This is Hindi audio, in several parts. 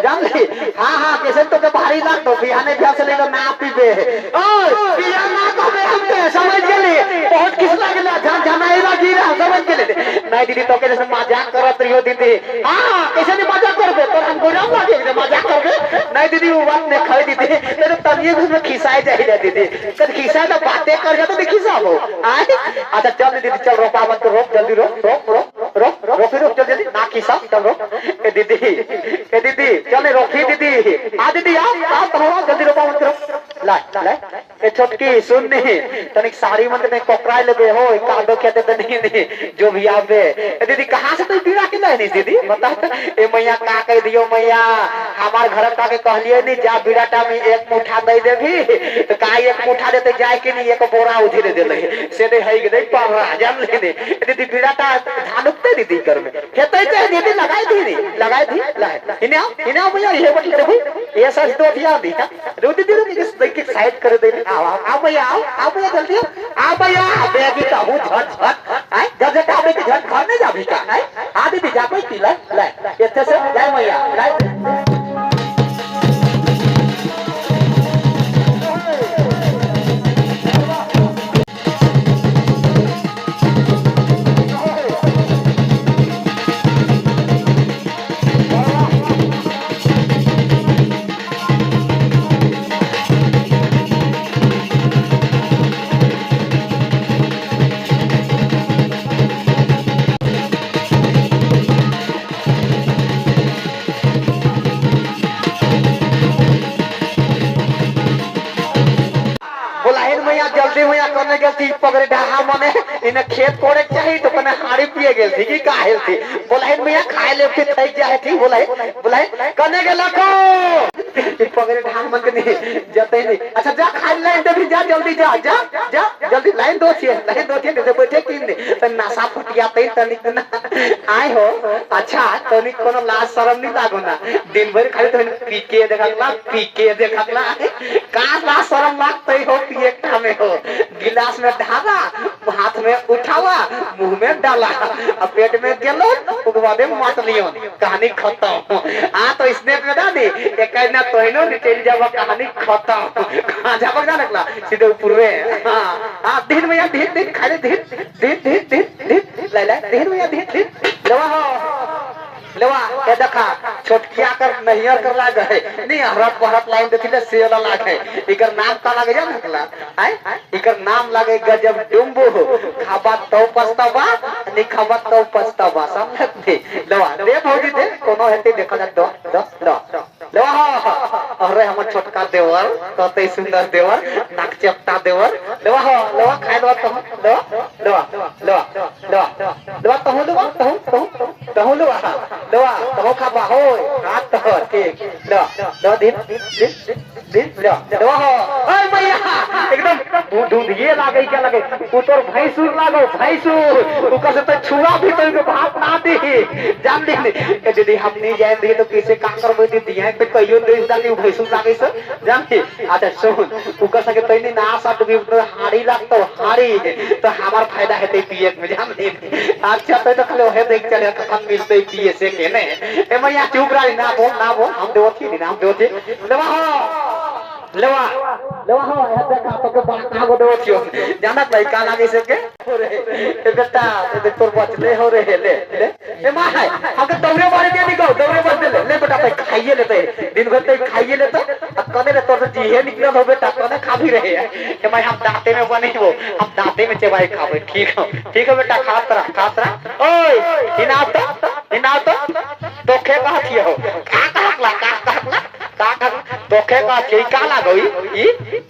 जानली हां हां कैसे तो के भारी लाग तो बिहाने भैंस ले तो ना पीबे ओए पिया ना कहबे हमके समझ गेली बहुत किस लागला झनाई लागी रे समझ गेली नहीं दीदी तो के जैसे मजाक करत रहियो दीदी हां कैसे नहीं मजाक करबे तो हम गोराम लागे जे मजाक करबे नहीं दीदी वो बात ने खाई दीदी तेरे तनिए में खिसाए जाई रे दीदी कद खिसाए तो बातें कर जा तो खिसाबो आई अच्छा चल दीदी चल रोपा मत रोक जल्दी रोक रोक रोक रोक रोक रोक जल्दी ना खिसा चल रोक ए दीदी चल रोकी दीदी आ दीदी आ तो जल्दी रोपा मत रोक ला ला ए छोटकी सुन नहीं तनिक साड़ी मत में कोकराई लगे हो कादो कहते तो नहीं जो भी आवे ए दीदी कहां से तू बीड़ा के नहीं दीदी बता ए मैया का कह दियो मैया हमार घर का के कहलिए नहीं जा बीड़ाटा में एक मुठा दे देभी तो का एक मुठा देते जाए के नहीं एक बोरा उधेरे देले से दे है के पर जान ले दीदी बीड़ाटा धान उगते दीदी घर में खेते ते दीदी लगाई दी इने भैया ये बट करे भाई ये सच तो दिया दी रो दीदी के साइड कर दे आओ भैया जल्दी आ भैया बेबी का हूं झट आई जब जब आबे के झट घर नहीं जाबी का आई आ दीदी जा कोई पी ले एथे से ले भैया ले करने गेल थी पगड़े ढाहा मने इने खेत कोड़े चाहिए तो कने हाड़ी पिए गेल थी की काहेल थी बोलाइन भैया खाए ले के थई जाए थी बोलाइन कने गेल लखो ई पगड़े ढाहा मन के नहीं जते नहीं अच्छा जा खाई लाइन दे भी जा जल्दी जा जल्दी लाइन दो छे दे बैठे की नहीं त नशा फटिया तई तनिक ना आए हो अच्छा तनिक कोनो लाज शरम नहीं लागो ना दिन भर खाली तो पी के देखला का लाज शरम लागतई हो पिए का में हो गिलास में ढाला हाथ में उठावा मुंह में डाला और पेट में गेलो उसके बाद मात लियो कहानी खत्म आ तो इसने में ना दी एक ना तोइनो निकल जावा कहानी खत्म कहां जाबा जा लगला सीधे ऊपर में हां दिन में दिन खाली दिन ले दिन में दिन लेवा ये देखा छोटकिया कर नहियर कर लाग है नहीं हरत बहरत लाइन देखिले सेला लाग है इकर नाम का लागे जा नकला आय इकर नाम लागे गजब डुम्बो खाबा तो पछतावा नहीं खाबा तो पछतावा समझत दे लेवा दे भौजी दे कोनो हेते देखा जा दो लेवा अरे हमर छोटका देवर कते सुंदर देवर नाक चपटा देवर लेवा खाए दो तो लेवा तो खाबा होय हाथ तो ठीक लो दिन लो ओए भैया एकदम दूध ये लागे क्या लगे उतर भैंसुर लागो भैंसुर उ कसे तो छुआ भी तो भात ना दी जान ली यदि हम नहीं जाए दी तो कैसे का करबे दी दिया पे कहियो देश डाली भैंसुर लागे से जान ली अच्छा सुन उ कसे के तइनी ना साट भी हाड़ी लागतो हाड़ी तो हमार फायदा हेते पिए में जान ली अच्छा तो खले हे देख चले कखन मिलते पिए से केने ए मैया चुप रही ना बोल हम देवती नाम देवती लेवा हो है देखा तो के बाका गो देवतियो जानत नहीं का लागे से के ए बेटा ए तोर बचले हो रे ले ए माय हम के दौरे मारे दे निको दौरे मार दे ले बेटा पे खाइए लेते दिन भर ते खाइए लेते कने रे तोर जीहे निकल हो बेटा कने खा भी रहे ए माय हम दांते में बनी वो हम दांते में चबाई खावे ठीक है बेटा खात रहा ओए इना तो तोखे कहती हो का तोखे कहती का लागई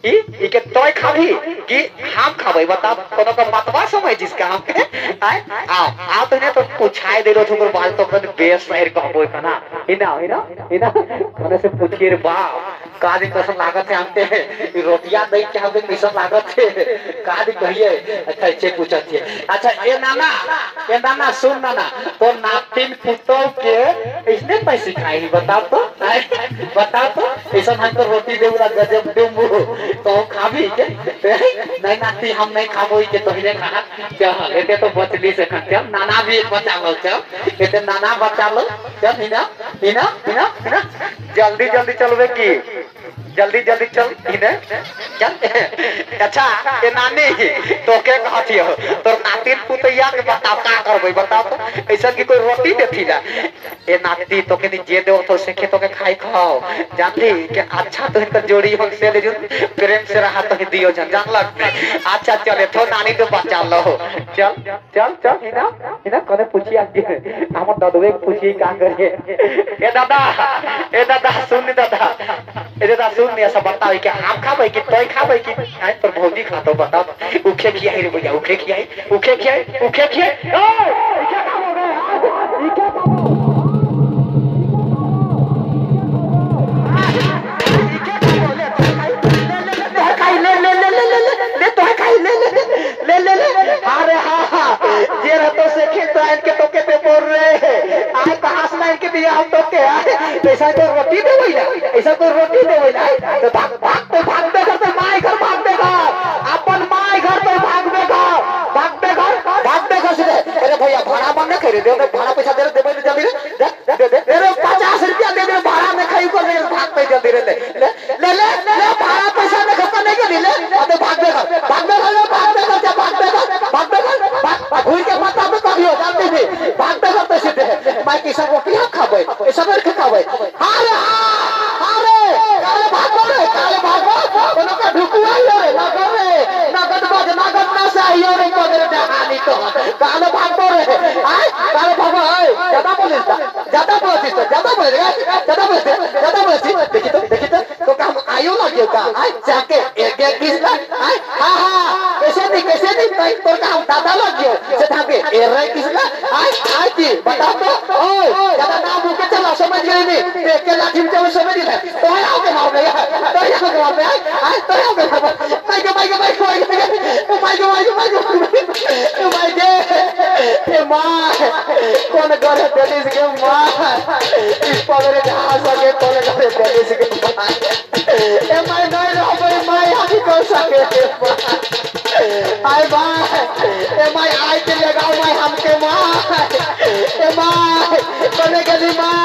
ई के तोय खाबी कि हम खाबे बता कोनो का मतवा समझ जिसका हम के आओ तो ने तो पूछाए दे रो थोकर बाल तो कन बेस शहर कहबो कना इना कने से पूछिए रे बा कादी कैसा लागत है हमके रोटियां दे के हमके कैसा लागत है कादी कहिए अच्छा इसे पूछत है अच्छा ए नाना सुन नाना तो नातिन पुतो के इसने पैसे खाई बताओ तो ऐसा हमको रोटी देउला गजब देमु तो खाबी के नहीं नाती हम नहीं खाबो के तोहरे कहा चल एते तो बचली से खते नाना भी बचा लो चल एते नाना बचा लो चल हिना जल्दी चलवे की जल्दी चल इन्हें चल अच्छा ये नानी तो के कहती हो तो नाती पुतैया के बताओ का करबे बताओ तो ऐसा की कोई रोटी देती ना ये नाती तो के जे दे तो से के तो के खाई खाओ जानती कि अच्छा तो इनका जोड़ी हो से ले जो प्रेम से रहा तो दियो जान लग अच्छा चले तो नानी तो बचा लो चल इना कोने पूछी आज हमर दादुए पूछी का करे ए दादा सुन दादा सुन नहीं ऐसा बताओ कि हम खाबे कि तोय खाबे कि आई पर भौजी खातो बताओ उखे खियाई रे भैया उखे खियाई ओ इके खाबो रे इके खाबो ले अरे हां जे रहतो से खेत आइन के तो के पे बोल रहे आए कहां से लाइन के दिया हम तो के ऐसा तो रोटी देवई ना ऐसा तो रोटी देवई ना तो भागते घर तो माई घर भागते घर अपन माई घर तो भागते घर से अरे भैया भाड़ा बंद करे दे भाड़ा पैसा दे देबे जल्दी दे 50 रुपया दे दे भाड़ा में खाई को भाग पे जल्दी ले भाड़ा पैसा में खत्म नहीं कर ले तो भागते घूर के माता में कभी हो जाती थी भागते करते सीधे मैं किसान रोटी खाबे सब खाबे अरे काले भागो कोनो का ढुकुआ रे नगद ना चाहिए रे को दे कहानी तो काले भागो रे काले भागो ज्यादा बोलती देखी तो काम आयो लगे का जाके एक किसला हां कैसे नहीं तो काम दादा लग गयो से थाके एरे किसला थी बता तो ओए ज्यादा नाम मुके चला समझ गए नहीं देख के लाठी में चलो समझ गए तो आओ के मार गया तो यहाँ के मार गया तो आओ के मार ए मां कौन करे तेलिस के मां इस पगरे जहां सके तोले करे तेलिस के मां ए मां नहीं रहो मां हम को सके आय मां ए मां आई के लगाओ मां हमके मां ए मां कोने गली मां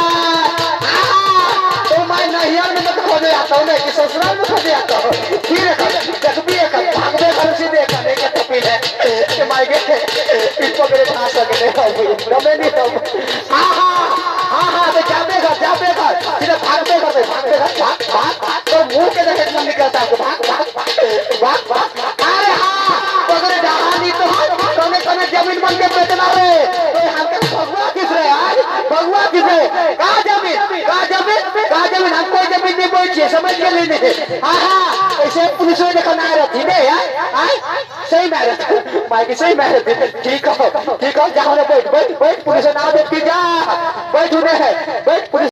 तो मां नहीं यार में तो खोदे आता हूं कि ससुराल में खोदे आता हूं फिर देखबी एक भागबे घर से देख के तो पीले ए मां के इस पगरे खा सके रमे नहीं तो हां तो जाबे घर फिर भागबे भाग तो मुंह के देख मन निकलता है भाग अरे हां पगरे जहानी तो कोने जमीन बन के बेचना रे तो हमके भगवा किस रे आज भगवा किस रे का जमीन हम कोई जमीन नहीं बेचे समझ के नहीं हां ऐसे पुलिस ने देखा ना रहती ने यार सही में माइक सही में ठीक हो जाओ बैठ पुलिस ना देती जा बैठ उन्हें बैठ पुलिस